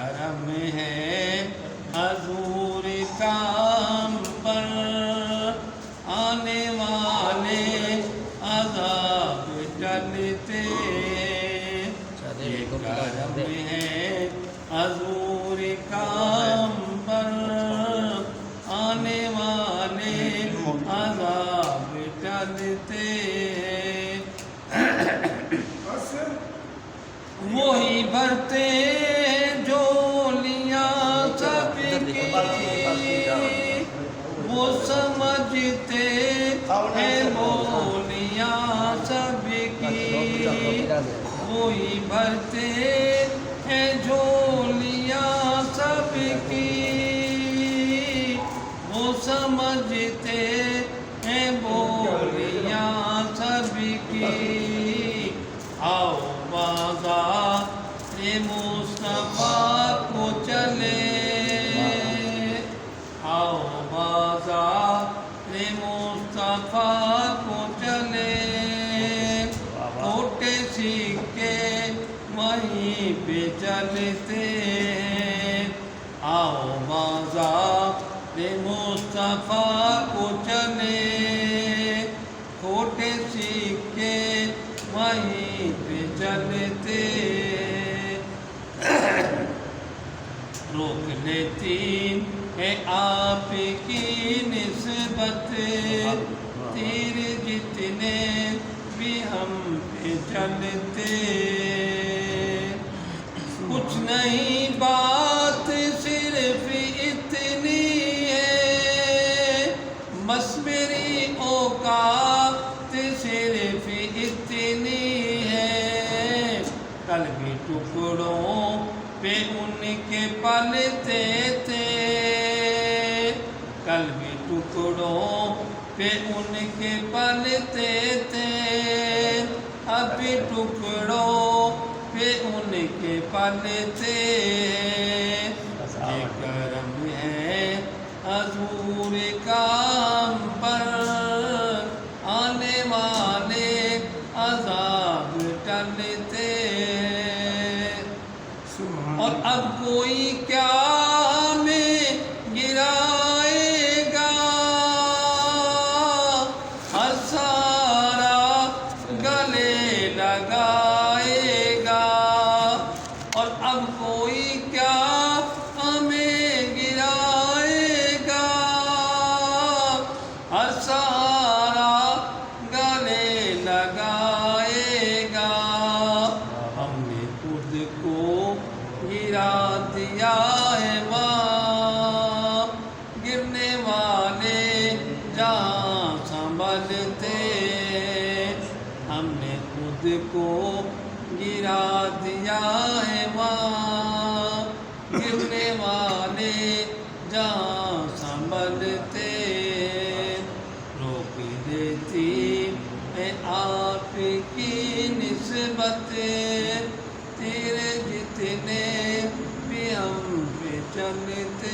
کرم ہے حضور کا ہم پر، آنے والے عذاب ٹلتے، یہ کرم ہے حضور کا ہم پر، آنے والے عذاب ٹلتے، وہی بھرتے جھولیاں سب کی، وہ سمجھتے ہیں بولیاں سب کی، وہی بھرتے ہیں جھولیاں سب کی، وہ سمجھتے ہیں بولیاں سب کی، آؤ بازار مصطفیٰ کو چلے، آؤ بازار مصطفیٰ کو چلے، کھوٹے سکے وہیں پہ چلتے، آؤ بازار مصطفیٰ کو چلے، کھوٹے سکے وہیں پہ چلتے، روک لیتی ہے آپ کی نسبت، تیر جتنے بھی ہم پہ چلتے، کچھ نہیں بات صرف اتنی ہے، بس میری اوقات صرف اتنی ہے، قلبی ٹکڑوں پہ ان کے پلتے تھے، قلبی ٹکڑوں پہ ان کے پلتے تھے، اب ٹکڑوں پہ ان کے پلتے، یہ کرم ہے حضور کا ہم پر، آنے والے عذاب ٹلتے، اور اب کوئی کیا ہمیں گرائے گا، ہر سارا گلے لگائے گا، اور اب کوئی کیا ہمیں گرائے گا، ہر سارا گلے لگائے گا، ہم نے خود کو گرا دیا ہے وہاں، گرنے والے جہاں سنبھلتے، ہم نے خود کو گرا دیا ہے وہاں، گرنے والے جہاں سنبھلتے، روک دیتی ہے آپ کی نسبت، تیرے جتنے بھی ہم پہ چلتے،